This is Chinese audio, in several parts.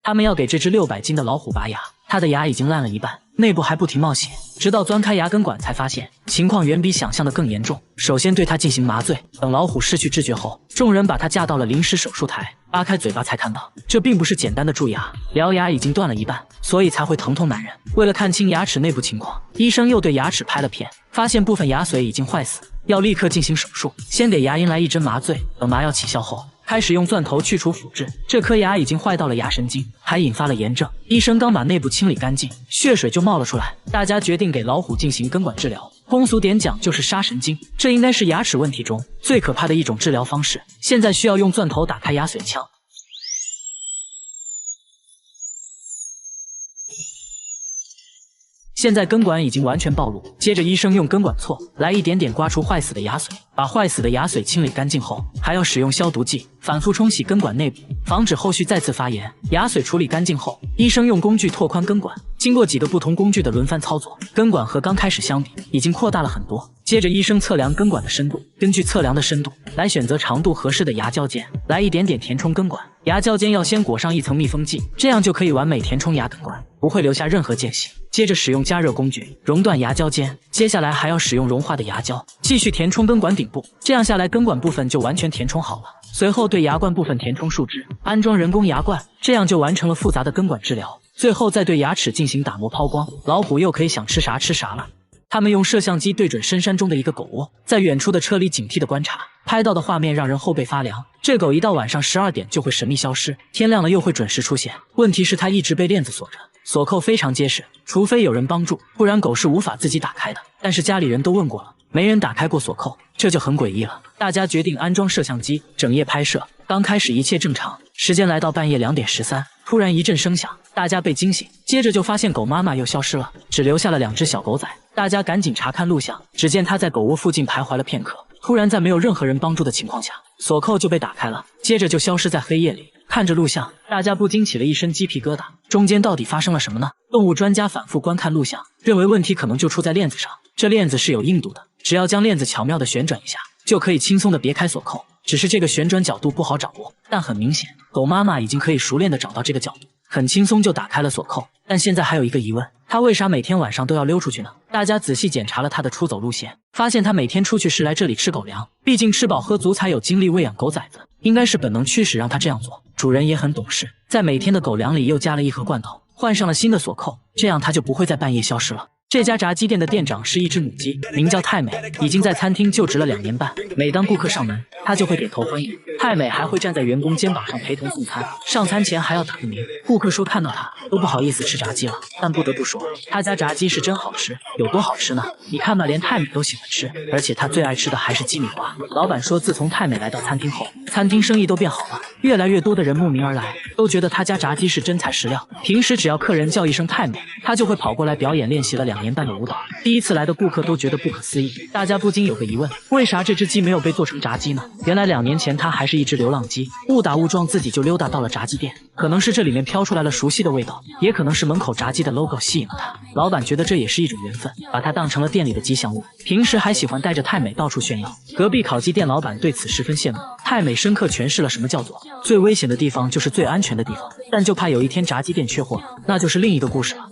他们要给这只600斤的老虎拔牙，它的牙已经烂了一半，内部还不停冒血，直到钻开牙根管才发现情况远比想象的更严重。首先对它进行麻醉，等老虎失去知觉后，众人把它架到了临时手术台，扒开嘴巴才看到，这并不是简单的蛀牙，獠牙已经断了一半，所以才会疼痛难忍。为了看清牙齿内部情况，医生又对牙齿拍了片，发现部分牙髓已经坏死，要立刻进行手术。先给牙龈来一针麻醉，等麻药起效后，开始用钻头去除腐质。这颗牙已经坏到了牙神经，还引发了炎症。医生刚把内部清理干净，血水就冒了出来。大家决定给老虎进行根管治疗，通俗点讲就是杀神经。这应该是牙齿问题中最可怕的一种治疗方式。现在需要用钻头打开牙髓腔。现在根管已经完全暴露，接着医生用根管锉来一点点刮除坏死的牙髓，把坏死的牙髓清理干净后，还要使用消毒剂反复冲洗根管内部，防止后续再次发炎。牙髓处理干净后，医生用工具拓宽根管，经过几个不同工具的轮番操作，根管和刚开始相比已经扩大了很多。接着医生测量根管的深度，根据测量的深度来选择长度合适的牙胶间，来一点点填充根管。牙胶间要先裹上一层密封剂，这样就可以完美填充牙根管，不会留下任何间隙。接着使用加热工具熔断牙胶间，接下来还要使用融化的牙胶继续填充根管顶部，这样下来根管部分就完全填充好了。随后对牙冠部分填充树脂，安装人工牙冠，这样就完成了复杂的根管治疗。最后再对牙齿进行打磨抛光，老虎又可以想吃啥吃啥了。他们用摄像机对准深山中的一个狗窝，在远处的车里警惕地观察，拍到的画面让人后背发凉。这狗一到晚上12点就会神秘消失，天亮了又会准时出现。问题是它一直被链子锁着，锁扣非常结实，除非有人帮助，不然狗是无法自己打开的。但是家里人都问过了，没人打开过锁扣，这就很诡异了。大家决定安装摄像机，整夜拍摄。刚开始一切正常，时间来到半夜2点13，突然一阵声响，大家被惊醒，接着就发现狗妈妈又消失了，只留下了2只小狗仔。大家赶紧查看录像，只见它在狗窝附近徘徊了片刻，突然在没有任何人帮助的情况下，锁扣就被打开了，接着就消失在黑夜里。看着录像，大家不禁起了一身鸡皮疙瘩，中间到底发生了什么呢？动物专家反复观看录像，认为问题可能就出在链子上。这链子是有硬度的，只要将链子巧妙地旋转一下，就可以轻松地别开锁扣。只是这个旋转角度不好掌握，但很明显，狗妈妈已经可以熟练地找到这个角度，很轻松就打开了锁扣。但现在还有一个疑问，它为啥每天晚上都要溜出去呢？大家仔细检查了它的出走路线，发现它每天出去是来这里吃狗粮，毕竟吃饱喝足才有精力喂养狗崽子，应该是本能驱使让它这样做。主人也很懂事，在每天的狗粮里又加了一盒罐头，换上了新的锁扣，这样它就不会在半夜消失了。这家炸鸡店的店长是一只母鸡，名叫太美，已经在餐厅就职了2年半。每当顾客上门，她就会点头欢迎。太美还会站在员工肩膀上陪同送餐，上餐前还要打个鸣。顾客说看到她都不好意思吃炸鸡了，但不得不说，他家炸鸡是真好吃。有多好吃呢？你看吧，连太美都喜欢吃，而且她最爱吃的还是鸡米花。老板说，自从太美来到餐厅后，餐厅生意都变好了，越来越多的人慕名而来，都觉得他家炸鸡是真材实料。平时只要客人叫一声太美，他就会跑过来表演练习了2年半的舞蹈。第一次来的顾客都觉得不可思议，大家不禁有个疑问，为啥这只鸡没有被做成炸鸡呢？原来2年前它还是一只流浪鸡，误打误撞自己就溜达到了炸鸡店，可能是这里面飘出来了熟悉的味道，也可能是门口炸鸡的 logo 吸引了它。老板觉得这也是一种缘分，把它当成了店里的吉祥物，平时还喜欢带着太美到处炫耀。隔壁烤鸡店老板对此十分羡慕，太美深刻诠释了什么叫做最危险的地方就是最安全的地方，但就怕有一天炸鸡店缺货了，那就是另一个故事了。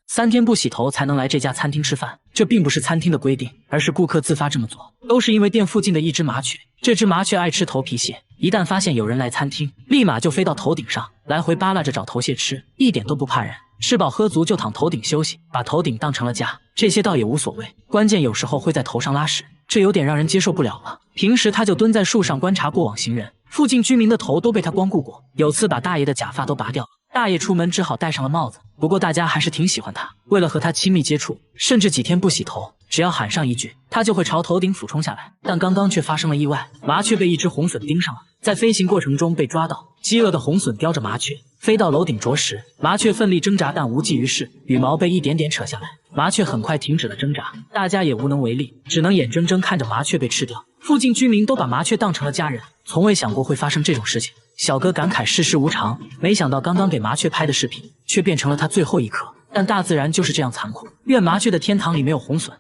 3天不洗头才能来这家餐厅吃饭，这并不是餐厅的规定，而是顾客自发这么做，都是因为店附近的一只麻雀。这只麻雀爱吃头皮屑，一旦发现有人来餐厅，立马就飞到头顶上，来回扒拉着找头屑吃，一点都不怕人。吃饱喝足就躺头顶休息，把头顶当成了家，这些倒也无所谓，关键有时候会在头上拉屎，这有点让人接受不了了。平时他就蹲在树上观察过往行人，附近居民的头都被他光顾过，有次把大爷的假发都拔掉了，大爷出门只好戴上了帽子。不过大家还是挺喜欢他，为了和他亲密接触，甚至几天不洗头，只要喊上一句，他就会朝头顶俯冲下来。但刚刚却发生了意外，麻雀被一只红隼盯上了，在飞行过程中被抓到，饥饿的红隼叼着麻雀飞到楼顶啄食，麻雀奋力挣扎但无济于事，羽毛被一点点扯下来，麻雀很快停止了挣扎，大家也无能为力，只能眼睁睁看着麻雀被吃掉。附近居民都把麻雀当成了家人，从未想过会发生这种事情。小哥感慨世事无常，没想到刚刚给麻雀拍的视频却变成了他最后一颗。但大自然就是这样残酷，愿麻雀的天堂里没有红隼。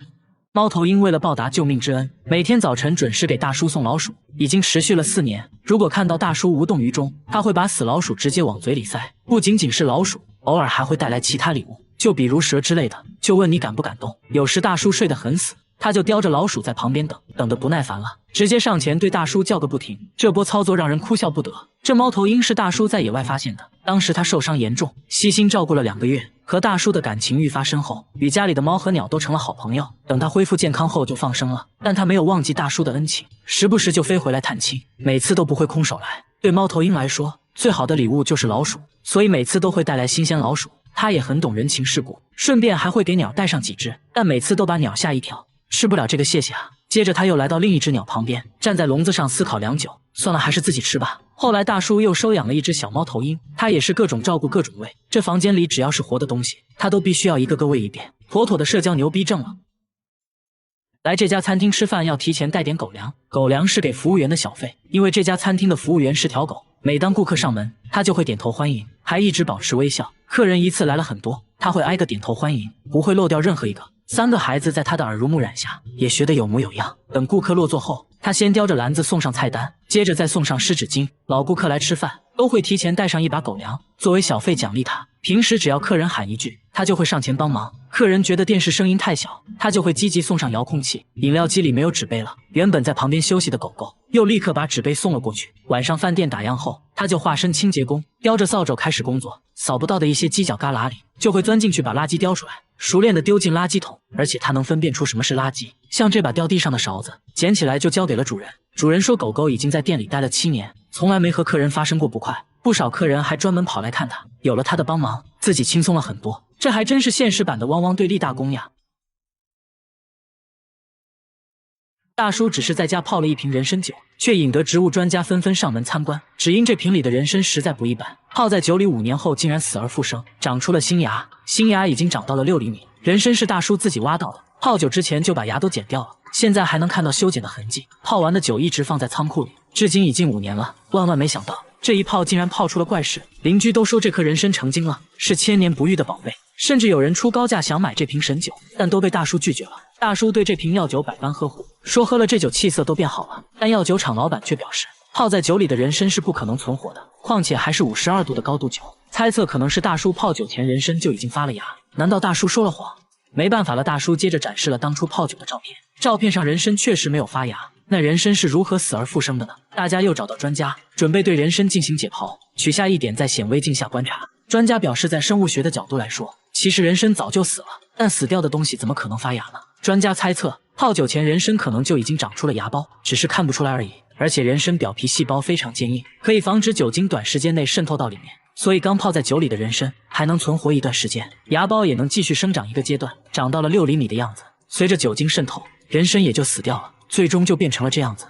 猫头鹰为了报答救命之恩，每天早晨准时给大叔送老鼠，已经持续了4年。如果看到大叔无动于衷，他会把死老鼠直接往嘴里塞。不仅仅是老鼠，偶尔还会带来其他礼物，就比如蛇之类的，就问你敢不敢动。有时大叔睡得很死，他就叼着老鼠在旁边等得不耐烦了，直接上前对大叔叫个不停。这波操作让人哭笑不得。这猫头鹰是大叔在野外发现的，当时他受伤严重，悉心照顾了2个月，和大叔的感情愈发深厚，与家里的猫和鸟都成了好朋友。等他恢复健康后就放生了，但他没有忘记大叔的恩情，时不时就飞回来探亲，每次都不会空手来。对猫头鹰来说，最好的礼物就是老鼠，所以每次都会带来新鲜老鼠。他也很懂人情世故，顺便还会给鸟带上几只，但每次都把鸟吓一跳。吃不了这个谢谢啊。接着他又来到另一只鸟旁边，站在笼子上思考良久，算了，还是自己吃吧。后来大叔又收养了一只小猫头鹰，他也是各种照顾各种喂，这房间里只要是活的东西，他都必须要一个个喂一遍，妥妥的社交牛逼症了。来这家餐厅吃饭要提前带点狗粮，狗粮是给服务员的小费，因为这家餐厅的服务员是条狗，每当顾客上门，他就会点头欢迎，还一直保持微笑。客人一次来了很多，他会挨个点头欢迎，不会漏掉任何一个。3个孩子在他的耳濡目染下，也学得有模有样。等顾客落座后，他先叼着篮子送上菜单，接着再送上湿纸巾。老顾客来吃饭，都会提前带上一把狗粮，作为小费奖励他。平时只要客人喊一句，他就会上前帮忙。客人觉得电视声音太小，他就会积极送上遥控器。饮料机里没有纸杯了，原本在旁边休息的狗狗又立刻把纸杯送了过去。晚上饭店打烊后，他就化身清洁工，叼着扫帚开始工作，扫不到的一些犄角旮旯里，就会钻进去把垃圾叼出来，熟练的丢进垃圾桶。而且他能分辨出什么是垃圾，像这把掉地上的勺子，捡起来就交给了主人。主人说狗狗已经在店里待了7年，从来没和客人发生过不快，不少客人还专门跑来看他。有了他的帮忙，自己轻松了很多。这还真是现实版的汪汪队立大功呀！大叔只是在家泡了一瓶人参酒，却引得植物专家纷纷上门参观，只因这瓶里的人参实在不一般，泡在酒里5年后竟然死而复生，长出了新芽，新芽已经长到了6厘米。人参是大叔自己挖到的，泡酒之前就把芽都剪掉了，现在还能看到修剪的痕迹。泡完的酒一直放在仓库里，至今已经5年了。万万没想到，这一泡竟然泡出了怪事，邻居都说这颗人参成精了，是千年不遇的宝贝，甚至有人出高价想买这瓶神酒，但都被大叔拒绝了。大叔对这瓶药酒百般呵护，说喝了这酒气色都变好了，但药酒厂老板却表示，泡在酒里的人参是不可能存活的，况且还是52度的高度酒。猜测可能是大叔泡酒前人参就已经发了芽，难道大叔说了谎？没办法了，大叔接着展示了当初泡酒的照片，照片上人参确实没有发芽，那人参是如何死而复生的呢？大家又找到专家，准备对人参进行解剖，取下一点在显微镜下观察。专家表示，在生物学的角度来说，其实人参早就死了，但死掉的东西怎么可能发芽呢？专家猜测，泡酒前人参可能就已经长出了芽苞，只是看不出来而已。而且人参表皮细胞非常坚硬，可以防止酒精短时间内渗透到里面，所以刚泡在酒里的人参还能存活一段时间，芽苞也能继续生长一个阶段，长到了6厘米的样子。随着酒精渗透，人参也就死掉了，最终就变成了这样子。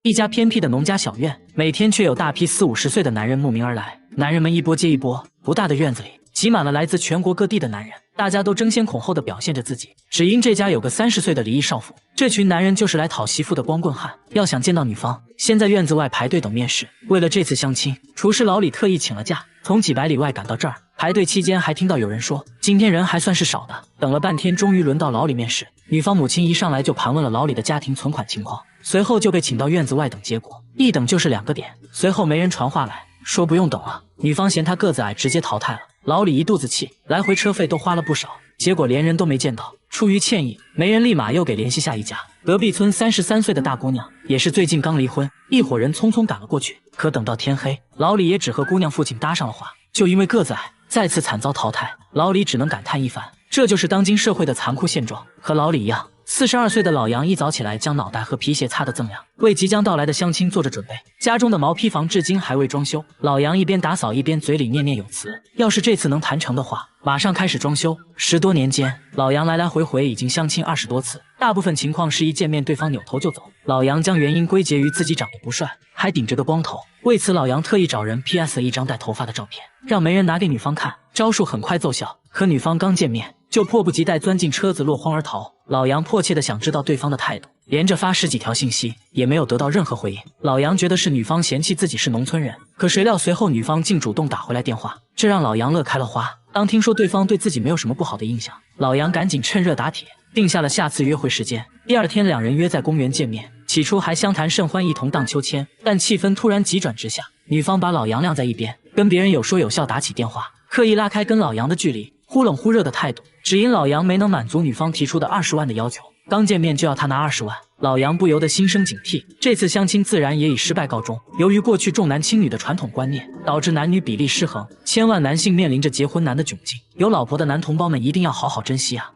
一家偏僻的农家小院，每天却有大批40、50岁的男人慕名而来，男人们一波接一波，不大的院子里挤满了来自全国各地的男人，大家都争先恐后地表现着自己。只因这家有个30岁的离异少妇，这群男人就是来讨媳妇的光棍汉，要想见到女方，先在院子外排队等面试。为了这次相亲，厨师老李特意请了假，从几百里外赶到这儿。排队期间还听到有人说，今天人还算是少的。等了半天，终于轮到老李面试。女方母亲一上来就盘问了老李的家庭存款情况，随后就被请到院子外等结果，一等就是2个点。随后媒人传话来说不用等了，女方嫌他个子矮，直接淘汰了。老李一肚子气，来回车费都花了不少，结果连人都没见到。出于歉意，媒人立马又给联系下一家。隔壁村33岁的大姑娘，也是最近刚离婚，一伙人匆匆赶了过去。可等到天黑，老李也只和姑娘父亲搭上了话，就因为个子矮，再次惨遭淘汰。老李只能感叹一番，这就是当今社会的残酷现状。和老李一样，42岁的老杨一早起来将脑袋和皮鞋擦得锃亮，为即将到来的相亲做着准备。家中的毛坯房至今还未装修，老杨一边打扫一边嘴里念念有词，要是这次能谈成的话，马上开始装修。10多年间，老杨来来回回已经相亲20多次，大部分情况是一见面对方扭头就走。老杨将原因归结于自己长得不帅，还顶着个光头。为此，老杨特意找人 PS 了一张带头发的照片，让媒人拿给女方看。招数很快奏效，可女方刚见面就迫不及待钻进车子落荒而逃。老杨迫切地想知道对方的态度，连着发10几条信息也没有得到任何回应。老杨觉得是女方嫌弃自己是农村人，可谁料随后女方竟主动打回来电话，这让老杨乐开了花。当听说对方对自己没有什么不好的印象，老杨赶紧趁热打铁，定下了下次约会时间。第二天，两人约在公园见面。起初还相谈甚欢，一同荡秋千，但气氛突然急转直下。女方把老杨晾在一边，跟别人有说有笑打起电话，刻意拉开跟老杨的距离，忽冷忽热的态度，只因老杨没能满足女方提出的20万的要求，刚见面就要他拿20万。老杨不由得心生警惕，这次相亲自然也以失败告终。由于过去重男轻女的传统观念，导致男女比例失衡，千万男性面临着结婚难的窘境。有老婆的男同胞们一定要好好珍惜啊！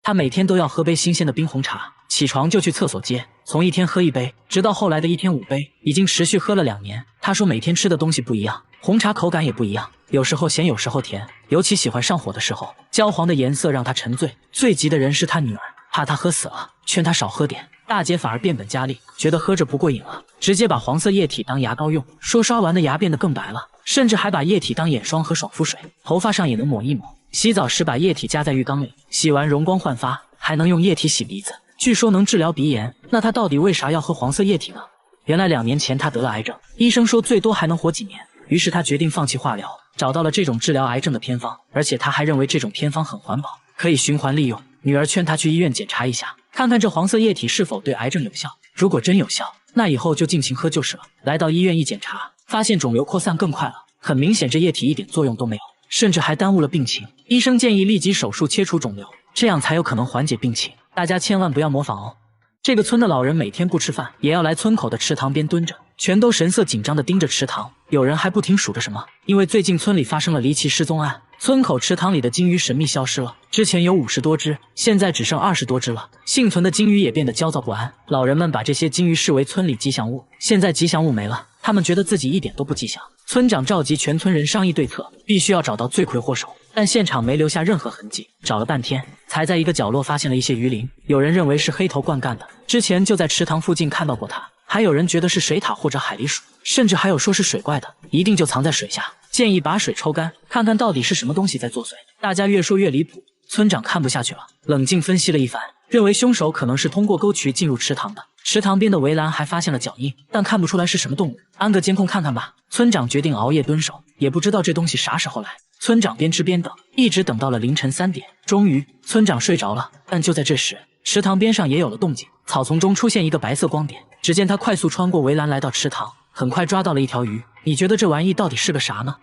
他每天都要喝杯新鲜的冰红茶，起床就去厕所接，从1天喝1杯，直到后来的1天5杯，已经持续喝了2年。他说每天吃的东西不一样，红茶口感也不一样，有时候咸有时候甜，尤其喜欢上火的时候，焦黄的颜色让他沉醉。最急的人是他女儿，怕他喝死了，劝他少喝点。大姐反而变本加厉，觉得喝着不过瘾了，直接把黄色液体当牙膏用，说刷完的牙变得更白了，甚至还把液体当眼霜和爽肤水，头发上也能抹一抹。洗澡时把液体加在浴缸里，洗完容光焕发，还能用液体洗鼻子，据说能治疗鼻炎。那他到底为啥要喝黄色液体呢？原来2年前他得了癌症，医生说最多还能活几年，于是他决定放弃化疗，找到了这种治疗癌症的偏方，而且他还认为这种偏方很环保，可以循环利用。女儿劝他去医院检查一下，看看这黄色液体是否对癌症有效，如果真有效，那以后就尽情喝就是了。来到医院一检查，发现肿瘤扩散更快了，很明显这液体一点作用都没有，甚至还耽误了病情。医生建议立即手术切除肿瘤，这样才有可能缓解病情。大家千万不要模仿哦。这个村的老人每天不吃饭，也要来村口的池塘边蹲着，全都神色紧张地盯着池塘。有人还不停数着什么，因为最近村里发生了离奇失踪案，村口池塘里的金鱼神秘消失了，之前有50多只，现在只剩20多只了。幸存的金鱼也变得焦躁不安，老人们把这些金鱼视为村里吉祥物，现在吉祥物没了，他们觉得自己一点都不吉祥。村长召集全村人商议对策，必须要找到罪魁祸首，但现场没留下任何痕迹，找了半天才在一个角落发现了一些鱼鳞，有人认为是黑头鹳干的，之前就在池塘附近看到过它，还有人觉得是水獭或者海狸鼠，甚至还有说是水怪的，一定就藏在水下，建议把水抽干，看看到底是什么东西在作祟。大家越说越离谱，村长看不下去了，冷静分析了一番，认为凶手可能是通过沟渠进入池塘的。池塘边的围栏还发现了脚印，但看不出来是什么动物，安个监控看看吧。村长决定熬夜蹲守，也不知道这东西啥时候来。村长边吃边等，一直等到了凌晨3点，终于村长睡着了。但就在这时，池塘边上也有了动静，草丛中出现一个白色光点，只见他快速穿过围栏来到池塘，很快抓到了一条鱼。你觉得这玩意到底是个啥呢？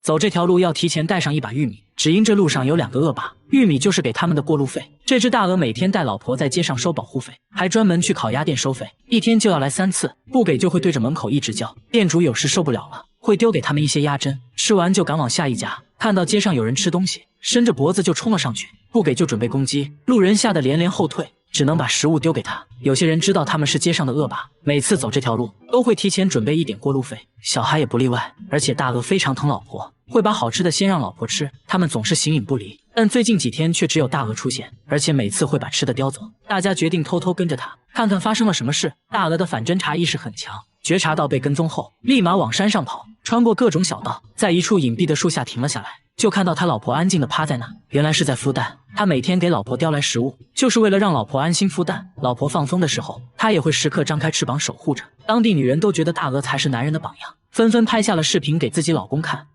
走这条路要提前带上一把玉米，只因这路上有2个恶霸，玉米就是给他们的过路费。这只大鹅每天带老婆在街上收保护费，还专门去烤鸭店收费，1天就要来3次，不给就会对着门口一直叫。店主有时受不了了，会丢给他们一些鸭胗，吃完就赶往下一家。看到街上有人吃东西，伸着脖子就冲了上去，不给就准备攻击，路人吓得连连后退，只能把食物丢给他。有些人知道他们是街上的恶霸，每次走这条路都会提前准备一点过路费，小孩也不例外。而且大鹅非常疼老婆，会把好吃的先让老婆吃，他们总是形影不离。但最近几天却只有大鹅出现，而且每次会把吃的叼走。大家决定偷偷跟着他，看看发生了什么事。大鹅的反侦查意识很强，觉察到被跟踪后，立马往山上跑，穿过各种小道，在一处隐蔽的树下停了下来，就看到他老婆安静地趴在那，原来是在孵蛋。他每天给老婆叼来食物，就是为了让老婆安心孵蛋。老婆放风的时候，他也会时刻张开翅膀守护着。当地女人都觉得大鹅才是男人的榜样，纷纷拍下了视频给自己老公看。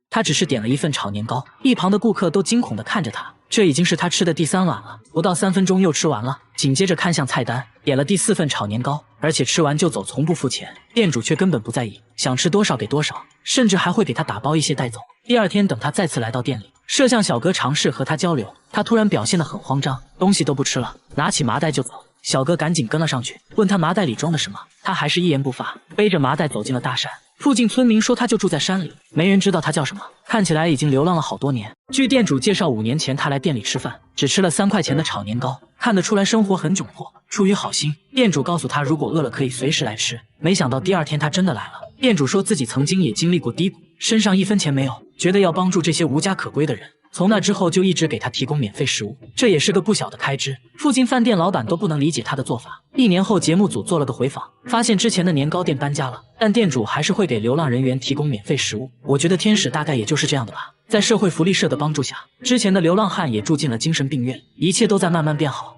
他只是点了一份炒年糕，一旁的顾客都惊恐地看着他，这已经是他吃的第3碗了，不到3分钟又吃完了。紧接着看向菜单，点了第4份炒年糕，而且吃完就走，从不付钱。店主却根本不在意，想吃多少给多少，甚至还会给他打包一些带走。第2天等他再次来到店里，摄像小哥尝试和他交流，他突然表现得很慌张，东西都不吃了，拿起麻袋就走。小哥赶紧跟了上去，问他麻袋里装的什么，他还是一言不发，背着麻袋走进了大山。附近村民说他就住在山里，没人知道他叫什么，看起来已经流浪了好多年。据店主介绍，5年前他来店里吃饭，只吃了3块钱的炒年糕，看得出来生活很窘迫。出于好心，店主告诉他如果饿了可以随时来吃。没想到第2天他真的来了。店主说自己曾经也经历过低谷，身上1分钱没有，觉得要帮助这些无家可归的人。从那之后就一直给他提供免费食物，这也是个不小的开支。附近饭店老板都不能理解他的做法。1年后，节目组做了个回访，发现之前的年糕店搬家了，但店主还是会给流浪人员提供免费食物。我觉得天使大概也就是这样的吧。在社会福利社的帮助下，之前的流浪汉也住进了精神病院，一切都在慢慢变好。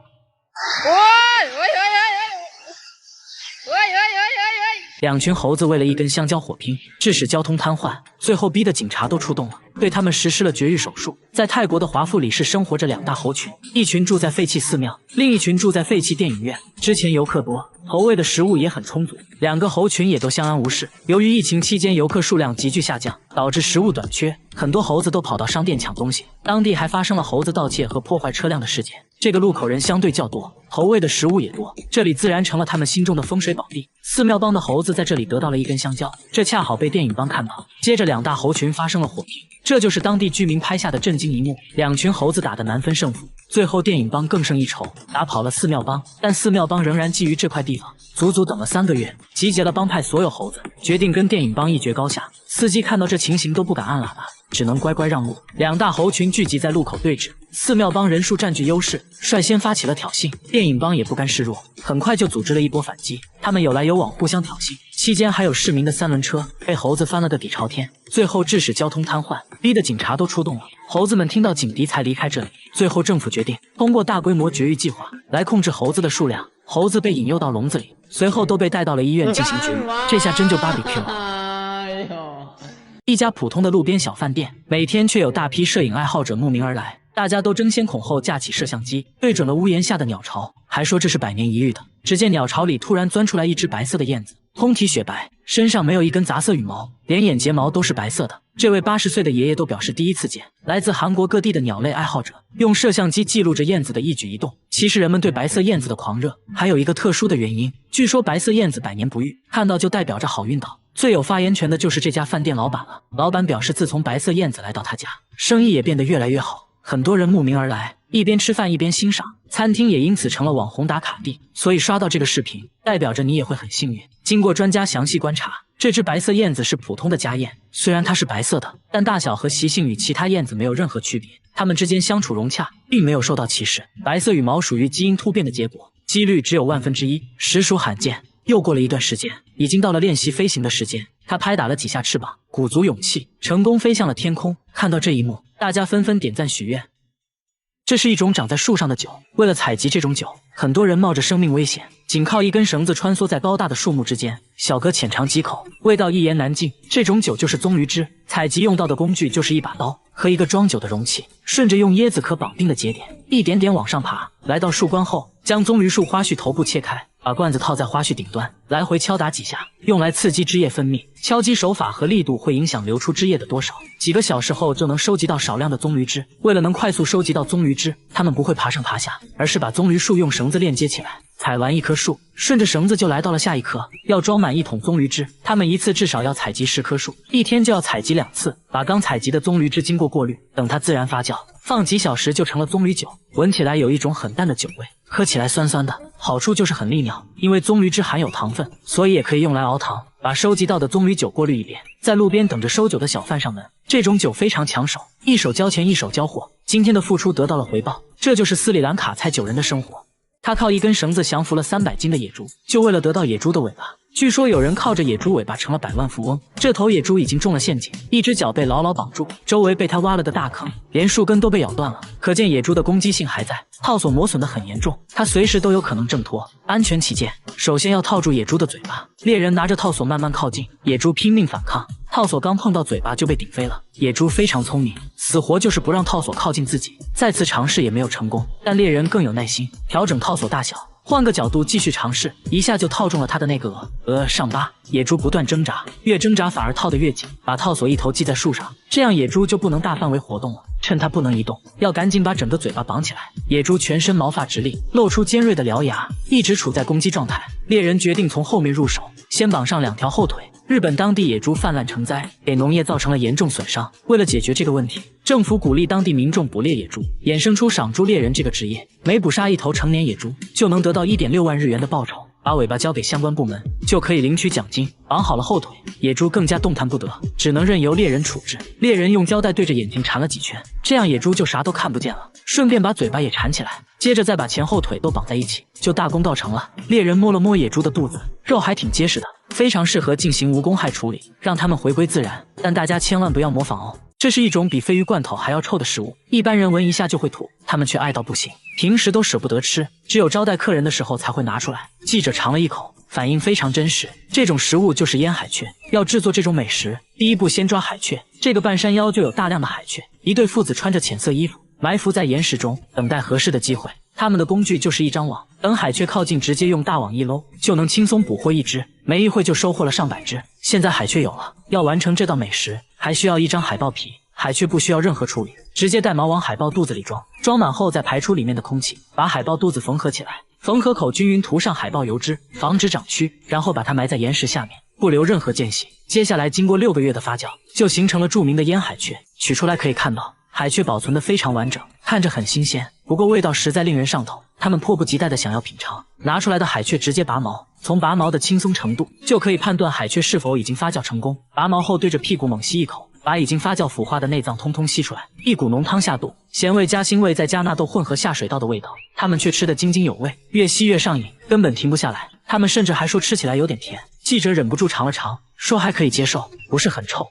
两群猴子为了一根香蕉火拼，致使交通瘫痪，最后逼得警察都出动了，对他们实施了绝育手术。在泰国的华富里市生活着两大猴群，一群住在废弃寺庙，另一群住在废弃电影院。之前游客多，投喂的食物也很充足，两个猴群也都相安无事。由于疫情期间游客数量急剧下降，导致食物短缺，很多猴子都跑到商店抢东西，当地还发生了猴子盗窃和破坏车辆的事件。这个路口人相对较多，投喂的食物也多，这里自然成了他们心中的风水宝地。寺庙帮的猴子在这里得到了一根香蕉，这恰好被电影帮看到，接着两大猴群发生了火拼，这就是当地居民拍下的震惊一幕，两群猴子打得难分胜负，最后电影帮更胜一筹，打跑了寺庙帮，但寺庙帮仍然觊觎这块地方，足足等了3个月，集结了帮派所有猴子，决定跟电影帮一决高下。司机看到这情形都不敢按喇叭，只能乖乖让路。两大猴群聚集在路口对峙，寺庙帮人数占据优势，率先发起了挑衅，电影帮也不甘示弱，很快就组织了一波反击。他们有来有往，互相挑衅，期间还有市民的3轮车被猴子翻了个底朝天，最后致使交通瘫痪，逼得警察都出动了。猴子们听到警笛才离开这里。最后政府决定通过大规模绝育计划来控制猴子的数量，猴子被引诱到笼子里，随后都被带到了医院进行绝育。这下真就芭比 Q 了。一家普通的路边小饭店，每天却有大批摄影爱好者慕名而来，大家都争先恐后架起摄像机，对准了屋檐下的鸟巢，还说这是100年一遇的。只见鸟巢里突然钻出来一只白色的燕子，通体雪白，身上没有一根杂色羽毛，连眼睫毛都是白色的。这位80岁的爷爷都表示第一次见。来自韩国各地的鸟类爱好者用摄像机记录着燕子的一举一动。其实人们对白色燕子的狂热还有一个特殊的原因，据说白色燕子100年不遇，看到就代表着好运到。最有发言权的就是这家饭店老板了。老板表示，自从白色燕子来到他家，生意也变得越来越好，很多人慕名而来，一边吃饭一边欣赏，餐厅也因此成了网红打卡地。所以刷到这个视频，代表着你也会很幸运。经过专家详细观察，这只白色燕子是普通的家燕，虽然它是白色的，但大小和习性与其他燕子没有任何区别，它们之间相处融洽，并没有受到歧视。白色羽毛属于基因突变的结果，几率只有1/1000，实属罕见。又过了一段时间，已经到了练习飞行的时间，他拍打了几下翅膀，鼓足勇气，成功飞向了天空。看到这一幕，大家纷纷点赞许愿。这是一种长在树上的酒，为了采集这种酒，很多人冒着生命危险，仅靠一根绳子穿梭在高大的树木之间。小哥浅尝几口，味道一言难尽。这种酒就是棕榈汁，采集用到的工具就是一把刀和一个装酒的容器，顺着用椰子壳绑定的节点，一点点往上爬。来到树冠后，将棕榈树花序头部切开，把罐子套在花序顶端，来回敲打几下，用来刺激汁液分泌。敲击手法和力度会影响流出汁液的多少。几个小时后就能收集到少量的棕榈汁。为了能快速收集到棕榈汁，他们不会爬上爬下，而是把棕榈树用绳子链接起来。采完一棵树，顺着绳子就来到了下一棵，要装满1桶棕榈汁。他们一次至少要采集10棵树，一天就要采集2次。把刚采集的棕榈汁经过过滤，等它自然发酵，放几小时就成了棕榈酒。闻起来有一种很淡的酒味，喝起来酸酸的，好处就是很利尿。因为棕榈汁含有糖分，所以也可以用来熬糖。把收集到的棕榈酒过滤一遍，在路边等着收酒的小贩上门。这种酒非常抢手，一手交钱一手交货，今天的付出得到了回报。这就是斯里兰卡菜酒人的生活。他靠一根绳子降服了300斤的野猪，就为了得到野猪的尾巴。据说有人靠着野猪尾巴成了百万富翁。这头野猪已经中了陷阱，一只脚被牢牢绑住，周围被他挖了个大坑，连树根都被咬断了，可见野猪的攻击性还在。套索磨损得很严重，它随时都有可能挣脱。安全起见，首先要套住野猪的嘴巴。猎人拿着套索慢慢靠近，野猪拼命反抗，套索刚碰到嘴巴就被顶飞了。野猪非常聪明，死活就是不让套索靠近自己。再次尝试也没有成功，但猎人更有耐心，调整套索大小，换个角度继续尝试，一下就套中了他的那个上巴。野猪不断挣扎，越挣扎反而套得越紧，把套索一头系在树上，这样野猪就不能大范围活动了。趁它不能移动，要赶紧把整个嘴巴绑起来。野猪全身毛发直立，露出尖锐的獠牙，一直处在攻击状态。猎人决定从后面入手，先绑上2条后腿。日本当地野猪泛滥成灾，给农业造成了严重损伤。为了解决这个问题，政府鼓励当地民众捕猎野猪，衍生出赏猪猎人这个职业。每捕杀1头成年野猪，就能得到1.6万日元的报酬。把尾巴交给相关部门，就可以领取奖金。绑好了后腿，野猪更加动弹不得，只能任由猎人处置。猎人用胶带对着眼睛缠了几圈，这样野猪就啥都看不见了，顺便把嘴巴也缠起来，接着再把前后腿都绑在一起，就大功告成了。猎人摸了摸野猪的肚子，肉还挺结实的，非常适合进行无公害处理，让它们回归自然。但大家千万不要模仿哦，这是一种比鲱鱼罐头还要臭的食物，一般人闻一下就会吐，他们却爱到不行，平时都舍不得吃，只有招待客人的时候才会拿出来。记者尝了一口，反应非常真实。这种食物就是烟海雀。要制作这种美食，第一步先抓海雀。这个半山腰就有大量的海雀，一对父子穿着浅色衣服，埋伏在岩石中，等待合适的机会。他们的工具就是一张网，等海雀靠近，直接用大网一搂，就能轻松捕获一只。没一会就收获了上百只。现在海雀有了，要完成这道美食，还需要一张海豹皮。海雀不需要任何处理，直接带毛往海豹肚子里装，装满后再排出里面的空气，把海豹肚子缝合起来，缝合口均匀涂上海豹油脂，防止长蛆，然后把它埋在岩石下面，不留任何间隙。接下来经过6个月的发酵，就形成了著名的烟海雀。取出来可以看到，海雀保存得非常完整，看着很新鲜，不过味道实在令人上头。他们迫不及待地想要品尝。拿出来的海雀直接拔毛，从拔毛的轻松程度就可以判断海雀是否已经发酵成功。拔毛后对着屁股猛吸一口，把已经发酵腐化的内脏通通吸出来，一股浓汤下肚，咸味加腥味再加纳豆混合下水道的味道，他们却吃得津津有味，越吸越上瘾，根本停不下来。他们甚至还说吃起来有点甜。记者忍不住尝了尝，说还可以接受，不是很臭。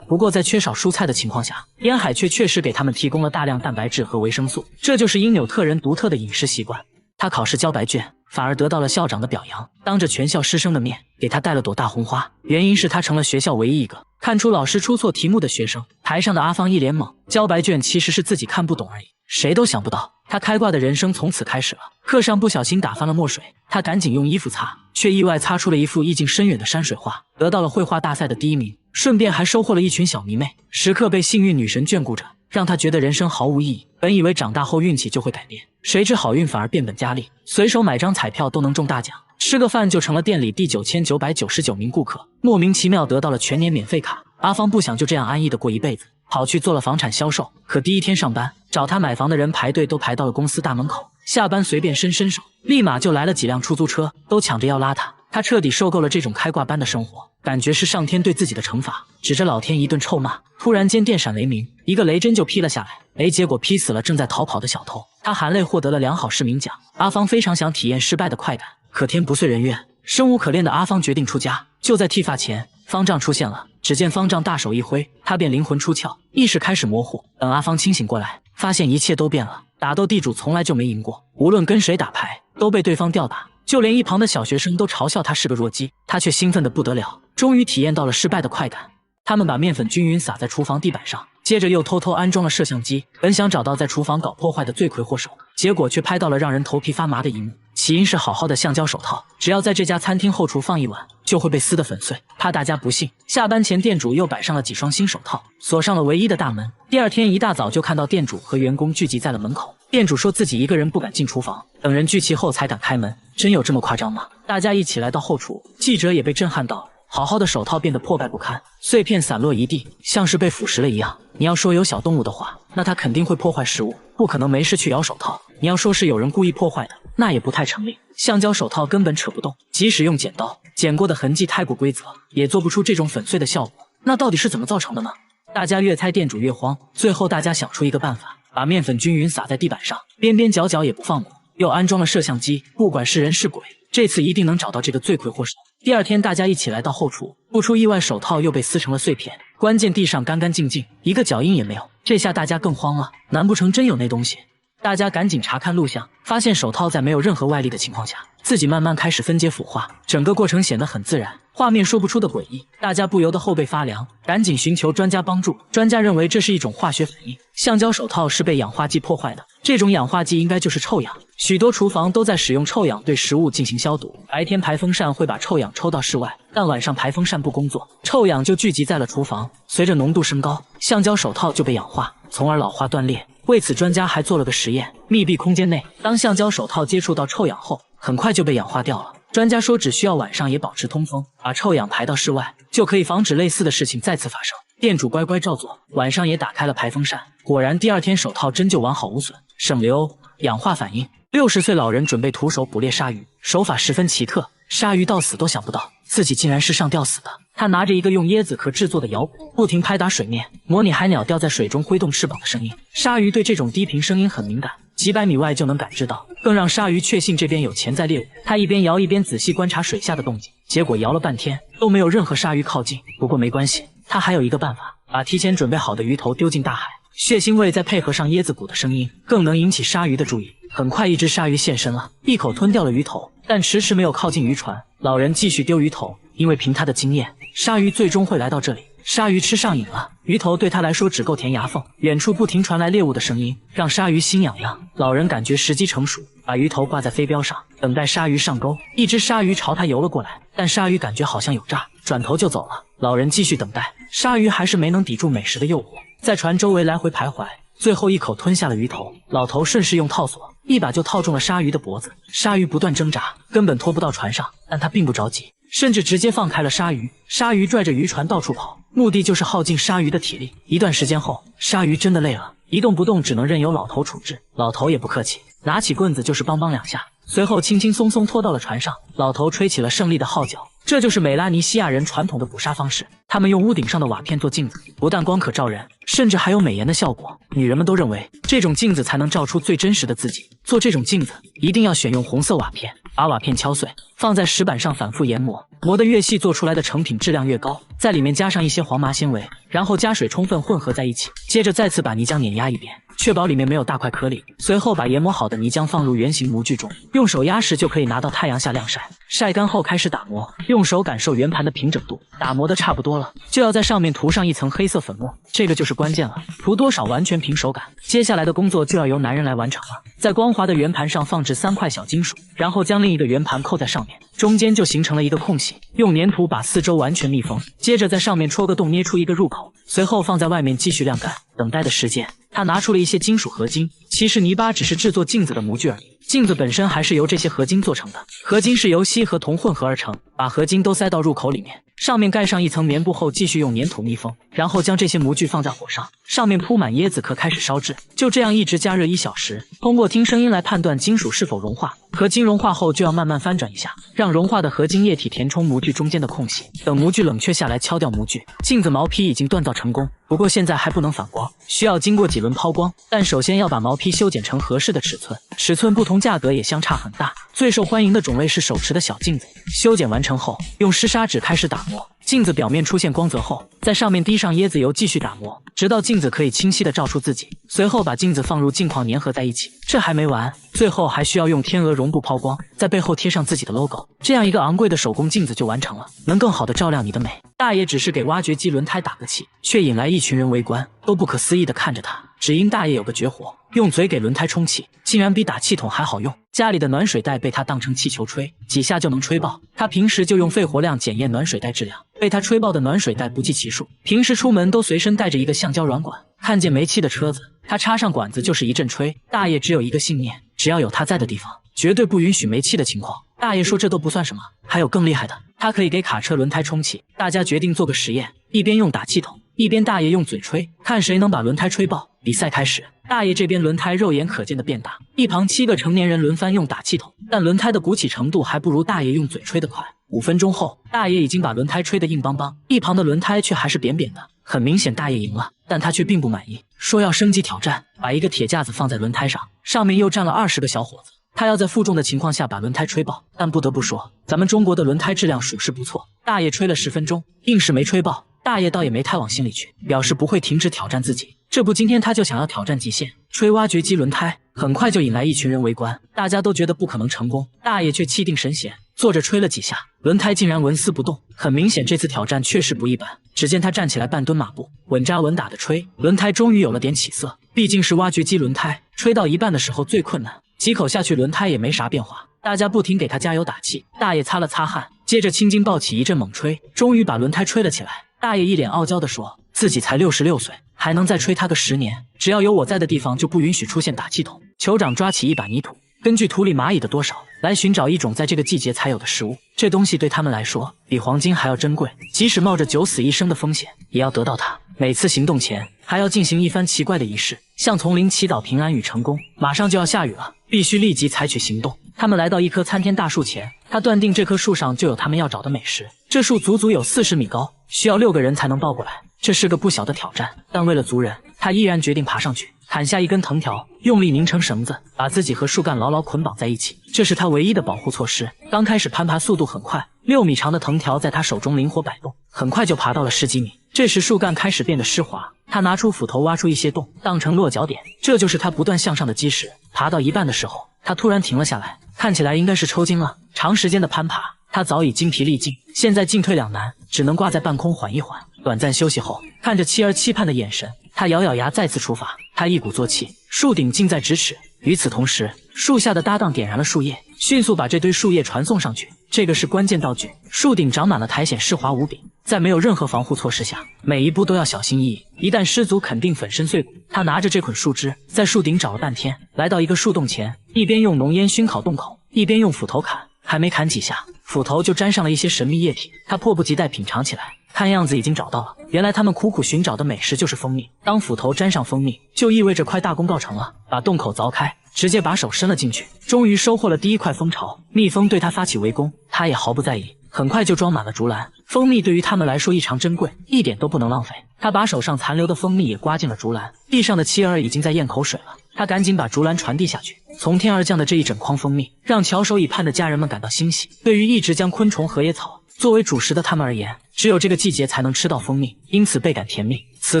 不过在缺少蔬菜的情况下，烟海雀确实给他们提供了大量蛋白质和维生素，这就是因纽特人独特的饮食习惯。他考试交白卷，反而得到了校长的表扬，当着全校师生的面给他带了朵大红花，原因是他成了学校唯一一个看出老师出错题目的学生。台上的阿芳一脸懵，交白卷其实是自己看不懂而已，谁都想不到他开挂的人生从此开始了。课上不小心打翻了墨水，他赶紧用衣服擦，却意外擦出了一幅意境深远的山水画，得到了绘画大赛的第1名，顺便还收获了一群小迷妹，时刻被幸运女神眷顾着，让他觉得人生毫无意义。本以为长大后运气就会改变，谁知好运反而变本加厉，随手买张彩票都能中大奖，吃个饭就成了店里第9999名顾客，莫名其妙得到了全年免费卡。阿芳不想就这样安逸的过一辈子，跑去做了房产销售。可第一天上班，找他买房的人排队都排到了公司大门口，下班随便伸手，立马就来了几辆出租车，都抢着要拉他。他彻底受够了这种开挂般的生活，感觉是上天对自己的惩罚，指着老天一顿臭骂。突然间电闪雷鸣，一个雷针就劈了下来，结果劈死了正在逃跑的小偷。他含泪获得了良好市民奖。阿芳非常想体验失败的快感，可天不遂人愿，生无可恋的阿芳决定出家。就在剃发前，方丈出现了，只见方丈大手一挥，他便灵魂出窍，意识开始模糊。等阿芳清醒过来，发现一切都变了，打斗地主从来就没赢过，无论跟谁打牌都被对方吊打，就连一旁的小学生都嘲笑他是个弱鸡，他却兴奋得不得了，终于体验到了失败的快感。他们把面粉均匀撒在厨房地板上，接着又偷偷安装了摄像机，本想找到在厨房搞破坏的罪魁祸首，结果却拍到了让人头皮发麻的一幕。起因是好好的橡胶手套，只要在这家餐厅后厨放一晚，就会被撕得粉碎。怕大家不信，下班前店主又摆上了几双新手套，锁上了唯一的大门。第二天一大早就看到店主和员工聚集在了门口，店主说自己一个人不敢进厨房，等人聚齐后才敢开门。真有这么夸张吗？大家一起来到后厨，记者也被震撼到了。好好的手套变得破败不堪，碎片散落一地，像是被腐蚀了一样。你要说有小动物的话，那它肯定会破坏食物，不可能没事去咬手套。你要说是有人故意破坏的，那也不太成立。橡胶手套根本扯不动，即使用剪刀剪过的痕迹太不规则，也做不出这种粉碎的效果。那到底是怎么造成的呢？大家越猜店主越慌，最后大家想出一个办法，把面粉均匀撒在地板上，边边角角也不放过，又安装了摄像机，不管是人是鬼，这次一定能找到这个罪魁祸首。第二天大家一起来到后厨，不出意外手套又被撕成了碎片，关键地上干干净净，一个脚印也没有。这下大家更慌了，难不成真有那东西？大家赶紧查看录像，发现手套在没有任何外力的情况下，自己慢慢开始分解腐化，整个过程显得很自然，画面说不出的诡异。大家不由得后背发凉，赶紧寻求专家帮助。专家认为这是一种化学反应，橡胶手套是被氧化剂破坏的，这种氧化剂应该就是臭氧。许多厨房都在使用臭氧对食物进行消毒，白天排风扇会把臭氧抽到室外，但晚上排风扇不工作，臭氧就聚集在了厨房，随着浓度升高，橡胶手套就被氧化，从而老化断裂。为此专家还做了个实验，密闭空间内，当橡胶手套接触到臭氧后，很快就被氧化掉了。专家说只需要晚上也保持通风，把臭氧排到室外，就可以防止类似的事情再次发生。店主乖乖照做，晚上也打开了排风扇，果然第二天手套真就完好无损，省流。氧化反应。60岁老人准备徒手捕猎鲨鱼，手法十分奇特，鲨鱼到死都想不到自己竟然是上吊死的。他拿着一个用椰子壳制作的摇鼓，不停拍打水面，模拟海鸟掉在水中挥动翅膀的声音。鲨鱼对这种低频声音很敏感，几百米外就能感知到，更让鲨鱼确信这边有潜在猎物。他一边摇一边仔细观察水下的动静，结果摇了半天都没有任何鲨鱼靠近。不过没关系，他还有一个办法，把提前准备好的鱼头丢进大海，血腥味再配合上椰子骨的声音，更能引起鲨鱼的注意。很快，一只鲨鱼现身了，一口吞掉了鱼头，但迟迟没有靠近渔船。老人继续丢鱼头，因为凭他的经验，鲨鱼最终会来到这里。鲨鱼吃上瘾了，鱼头对他来说只够填牙缝。远处不停传来猎物的声音，让鲨鱼心痒痒。老人感觉时机成熟，把鱼头挂在飞镖上，等待鲨鱼上钩。一只鲨鱼朝他游了过来，但鲨鱼感觉好像有诈，转头就走了。老人继续等待，鲨鱼还是没能抵住美食的诱惑，在船周围来回徘徊，最后一口吞下了鱼头。老头顺势用套索一把就套中了鲨鱼的脖子，鲨鱼不断挣扎，根本拖不到船上，但他并不着急，甚至直接放开了鲨鱼。鲨鱼拽着渔船到处跑，目的就是耗尽鲨鱼的体力。一段时间后，鲨鱼真的累了，一动不动，只能任由老头处置。老头也不客气，拿起棍子就是梆梆两下，随后轻轻松松拖到了船上。老头吹起了胜利的号角。这就是美拉尼西亚人传统的捕杀方式，他们用屋顶上的瓦片做镜子，不但光可照人，甚至还有美颜的效果。女人们都认为这种镜子才能照出最真实的自己。做这种镜子一定要选用红色瓦片，把瓦片敲碎，放在石板上反复研磨，磨得越细，做出来的成品质量越高。在里面加上一些黄麻纤维，然后加水充分混合在一起，接着再次把泥浆碾压一遍，确保里面没有大块颗粒。随后把研磨好的泥浆放入圆形模具中，用手压实就可以拿到太阳下晾晒。晒干后开始打磨，用手感受圆盘的平整度。打磨的差不多了，就要在上面涂上一层黑色粉末，这个就是关键了，涂多少完全凭手感。接下来的工作就要由男人来完成了。在光滑的圆盘上放置3块小金属，然后将另一个圆盘扣在上面，中间就形成了一个空隙，用粘土把四周完全密封，接着在上面戳个洞，捏出一个入口，随后放在外面继续晾干。等待的时间，他拿出了一些金属合金，其实泥巴只是制作镜子的模具而已，镜子本身还是由这些合金做成的。合金是由锡和铜混合而成，把合金都塞到入口里面，上面盖上一层棉布后继续用粘土密封，然后将这些模具放在火上，上面铺满椰子壳开始烧制，就这样一直加热1小时。通过听声音来判断金属是否融化，合金融化后就要慢慢翻转一下，让融化的合金液体填充模具中间的空隙。等模具冷却下来，敲掉模具，镜子毛坯已经锻造成功。不过现在还不能反光，需要经过几轮抛光，但首先要把毛坯修剪成合适的尺寸，尺寸不同价格也相差很大。最受欢迎的种类是手持的小镜子，修剪完成后用湿砂纸开始打磨，镜子表面出现光泽后，在上面滴上椰子油继续打磨，直到镜子可以清晰地照出自己。随后把镜子放入镜框粘合在一起。这还没完，最后还需要用天鹅绒布抛光，在背后贴上自己的 logo， 这样一个昂贵的手工镜子就完成了，能更好地照亮你的美。大爷只是给挖掘机轮胎打个气，却引来一群人围观，都不可思议地看着他。只因大爷有个绝活，用嘴给轮胎充气，竟然比打气筒还好用。家里的暖水袋被他当成气球吹，几下就能吹爆。他平时就用肺活量检验暖水袋质量，被他吹爆的暖水袋不计其数。平时出门都随身带着一个橡胶软管，看见没气的车子，他插上管子就是一阵吹。大爷只有一个信念，只要有他在的地方，绝对不允许没气的情况。大爷说这都不算什么，还有更厉害的，他可以给卡车轮胎充气。大家决定做个实验，一边用打气筒，一边大爷用嘴吹，看谁能把轮胎吹爆。比赛开始，大爷这边轮胎肉眼可见的变大，一旁7个成年人轮番用打气筒，但轮胎的鼓起程度还不如大爷用嘴吹得快。5分钟后，大爷已经把轮胎吹得硬邦邦，一旁的轮胎却还是扁扁的。很明显大爷赢了，但他却并不满意，说要升级挑战，把一个铁架子放在轮胎上，上面又站了20个小伙子。他要在负重的情况下把轮胎吹爆，但不得不说，咱们中国的轮胎质量属实不错。大爷吹了10分钟，硬是没吹爆。大爷倒也没太往心里去，表示不会停止挑战自己。这不，今天他就想要挑战极限，吹挖掘机轮胎。很快就引来一群人围观，大家都觉得不可能成功，大爷却气定神闲，坐着吹了几下，轮胎竟然纹丝不动。很明显，这次挑战确实不一般。只见他站起来半蹲马步，稳扎稳打的吹，轮胎终于有了点起色。毕竟是挖掘机轮胎，吹到一半的时候最困难，几口下去轮胎也没啥变化。大家不停给他加油打气，大爷擦了擦汗，接着青筋暴起一阵猛吹，终于把轮胎吹了起来。大爷一脸傲娇地说，自己才66岁，还能再吹他个10年，只要有我在的地方就不允许出现打气筒。酋长抓起一把泥土，根据土里蚂蚁的多少来寻找一种在这个季节才有的食物，这东西对他们来说比黄金还要珍贵，即使冒着9死1生的风险也要得到它。每次行动前还要进行一番奇怪的仪式，向丛林祈祷平安与成功。马上就要下雨了，必须立即采取行动。他们来到一棵参天大树前，他断定这棵树上就有他们要找的美食。这树足足有40米高，需要6个人才能抱过来，这是个不小的挑战。但为了族人，他依然决定爬上去，砍下一根藤条，用力拧成绳子，把自己和树干牢牢捆绑在一起，这是他唯一的保护措施。刚开始攀爬速度很快，6米长的藤条在他手中灵活摆动，很快就爬到了10几米。这时树干开始变得湿滑，他拿出斧头挖出一些洞，当成落脚点，这就是他不断向上的基石。爬到一半的时候，他突然停了下来，看起来应该是抽筋了。长时间的攀爬，他早已精疲力尽，现在进退两难，只能挂在半空缓一缓。短暂休息后，看着妻儿期盼的眼神，他咬咬牙再次出发。他一鼓作气，树顶近在咫尺。与此同时，树下的搭档点燃了树叶，迅速把这堆树叶传送上去。这个是关键道具，树顶长满了苔藓，湿滑无比，在没有任何防护措施下，每一步都要小心翼翼，一旦失足肯定粉身碎骨。他拿着这捆树枝，在树顶找了半天，来到一个树洞前，一边用浓烟熏烤洞口，一边用斧头砍。还没砍几下，斧头就沾上了一些神秘液体，他迫不及待品尝起来。看样子已经找到了，原来他们苦苦寻找的美食就是蜂蜜。当斧头沾上蜂蜜，就意味着快大功告成了。把洞口凿开，直接把手伸了进去，终于收获了第一块蜂巢。蜜蜂对他发起围攻，他也毫不在意，很快就装满了竹篮。蜂蜜对于他们来说异常珍贵，一点都不能浪费。他把手上残留的蜂蜜也刮进了竹篮，地上的妻儿已经在咽口水了。他赶紧把竹篮传递下去。从天而降的这一整筐蜂蜜，让翘首以盼的家人们感到欣喜。对于一直将昆虫、荷叶草作为主食的他们而言，只有这个季节才能吃到蜂蜜，因此倍感甜蜜。此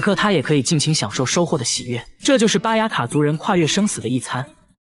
刻他也可以尽情享受收获的喜悦。这就是巴雅卡族人跨越生死的一餐。